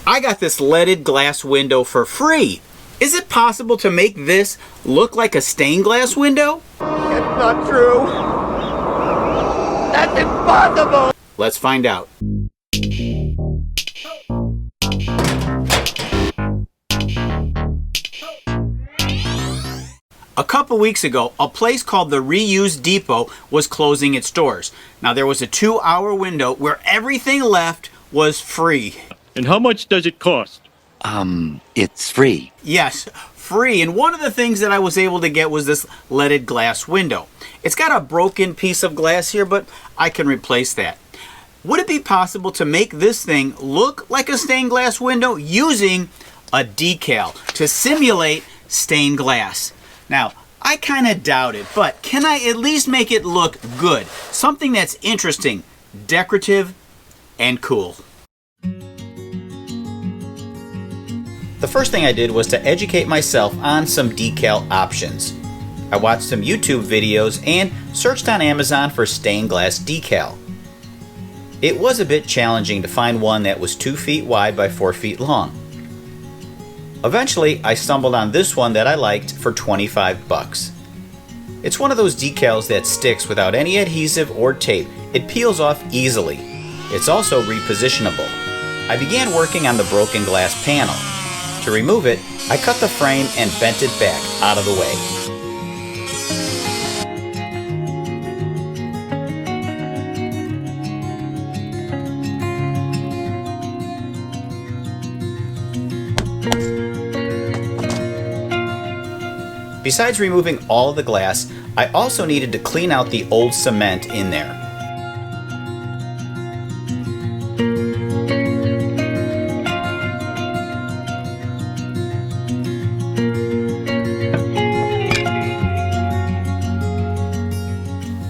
I got this leaded glass window for free. Is it possible to make this look like a stained glass window? It's not true. That's impossible. Let's find out. A couple weeks ago, a place called the Reuse Depot was closing its doors. Now there was a 2-hour window where everything left was free. And how much does it cost? It's free. Yes, free. And one of the things that I was able to get was this leaded glass window. It's got a broken piece of glass here, but I can replace that. Would it be possible to make this thing look like a stained glass window using a decal to simulate stained glass? Now, I kind of doubt it, but can I at least make it look good? Something that's interesting, decorative, and cool. The first thing I did was to educate myself on some decal options. I watched some YouTube videos and searched on Amazon for stained glass decal. It was a bit challenging to find one that was 2 feet wide by 4 feet long. Eventually, I stumbled on this one that I liked for 25 bucks. It's one of those decals that sticks without any adhesive or tape. It peels off easily. It's also repositionable. I began working on the broken glass panel. To remove it, I cut the frame and bent it back out of the way. Besides removing all of the glass, I also needed to clean out the old cement in there.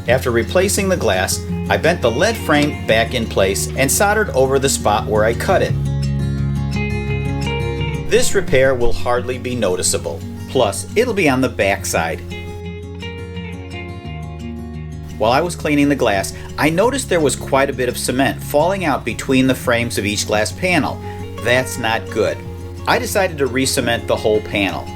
After replacing the glass, I bent the lead frame back in place and soldered over the spot where I cut it. This repair will hardly be noticeable. Plus, it'll be on the back side. While I was cleaning the glass, I noticed there was quite a bit of cement falling out between the frames of each glass panel. That's not good. I decided to re-cement the whole panel.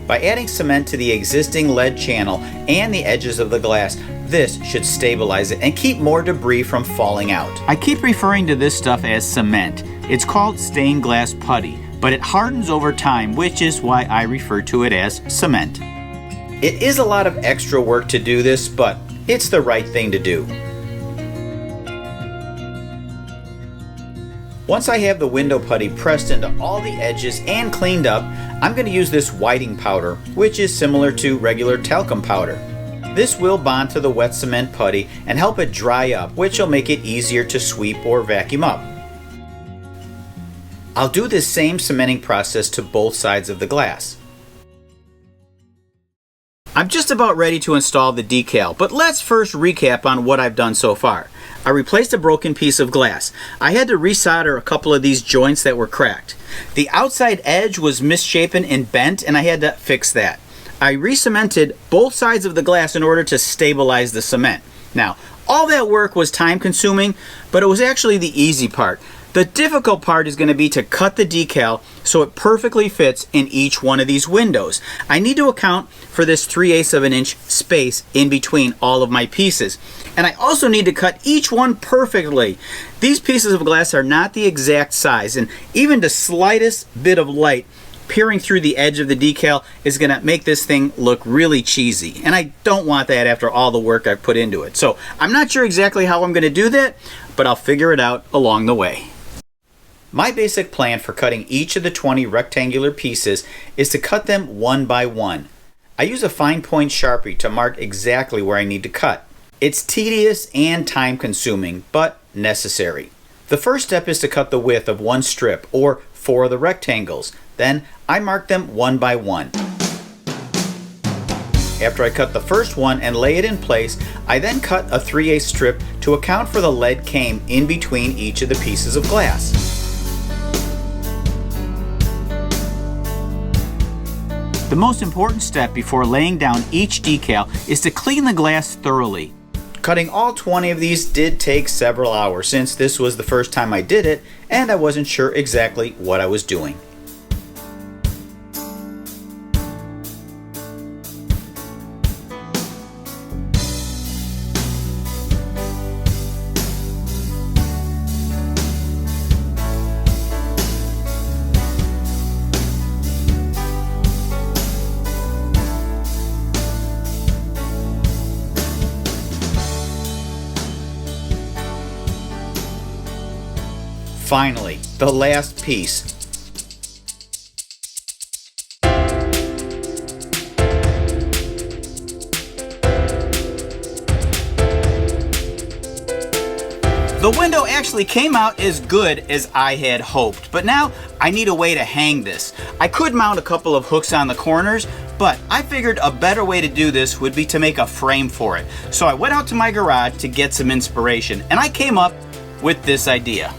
By adding cement to the existing lead channel and the edges of the glass, this should stabilize it and keep more debris from falling out. I keep referring to this stuff as cement. It's called stained glass putty, but it hardens over time, which is why I refer to it as cement. It is a lot of extra work to do this, but it's the right thing to do. Once I have the window putty pressed into all the edges and cleaned up, I'm going to use this whiting powder, which is similar to regular talcum powder. This will bond to the wet cement putty and help it dry up, which will make it easier to sweep or vacuum up. I'll do this same cementing process to both sides of the glass. I'm just about ready to install the decal, but let's first recap on what I've done so far. I replaced a broken piece of glass. I had to resolder a couple of these joints that were cracked. The outside edge was misshapen and bent, and I had to fix that. I re-cemented both sides of the glass in order to stabilize the cement. Now, all that work was time consuming, but it was actually the easy part. The difficult part is going to be to cut the decal so it perfectly fits in each one of these windows. I need to account for this 3/8 of an inch space in between all of my pieces. And I also need to cut each one perfectly. These pieces of glass are not the exact size, and even the slightest bit of light peering through the edge of the decal is going to make this thing look really cheesy. And I don't want that after all the work I've put into it. So I'm not sure exactly how I'm going to do that, but I'll figure it out along the way. My basic plan for cutting each of the 20 rectangular pieces is to cut them one by one. I use a fine point Sharpie to mark exactly where I need to cut. It's tedious and time consuming, but necessary. The first step is to cut the width of one strip, or 4 of the rectangles. Then I mark them one by one. After I cut the first one and lay it in place, I then cut a 3/8 strip to account for the lead came in between each of the pieces of glass. The most important step before laying down each decal is to clean the glass thoroughly. Cutting all 20 of these did take several hours since this was the first time I did it and I wasn't sure exactly what I was doing. Finally, the last piece. The window actually came out as good as I had hoped, but now I need a way to hang this. I could mount a couple of hooks on the corners, but I figured a better way to do this would be to make a frame for it. So I went out to my garage to get some inspiration, and I came up with this idea.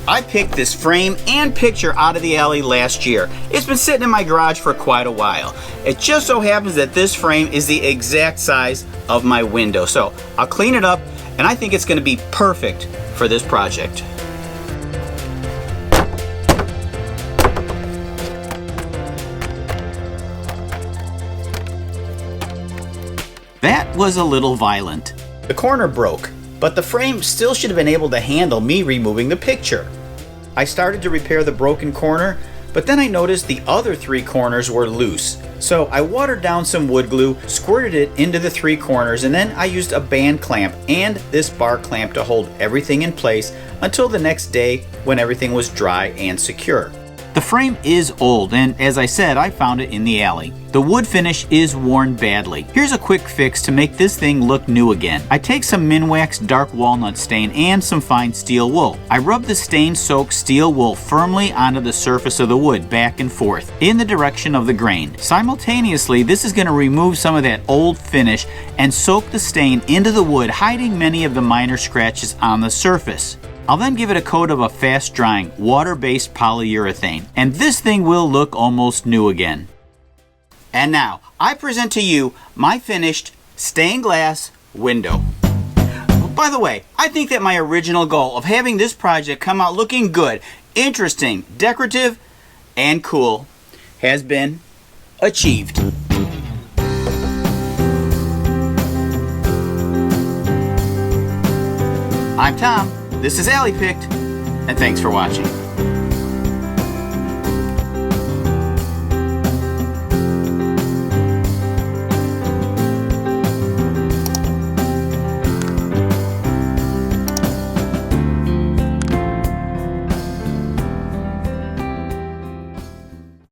I picked this frame and picture out of the alley last year. It's been sitting in my garage for quite a while. It just so happens that this frame is the exact size of my window. So I'll clean it up and I think it's going to be perfect for this project. That was a little violent. The corner broke, but the frame still should have been able to handle me removing the picture. I started to repair the broken corner, but then I noticed the other 3 corners were loose. So I watered down some wood glue, squirted it into the 3 corners, and then I used a band clamp and this bar clamp to hold everything in place until the next day when everything was dry and secure. The frame is old, and as I said, I found it in the alley. The wood finish is worn badly. Here's a quick fix to make this thing look new again. I take some Minwax dark walnut stain and some fine steel wool. I rub the stain-soaked steel wool firmly onto the surface of the wood, back and forth, in the direction of the grain. Simultaneously, this is going to remove some of that old finish and soak the stain into the wood, hiding many of the minor scratches on the surface. I'll then give it a coat of a fast-drying, water-based polyurethane, and this thing will look almost new again. And now, I present to you my finished stained glass window. By the way, I think that my original goal of having this project come out looking good, interesting, decorative, and cool has been achieved. I'm Tom. This is Alley Picked, and thanks for watching.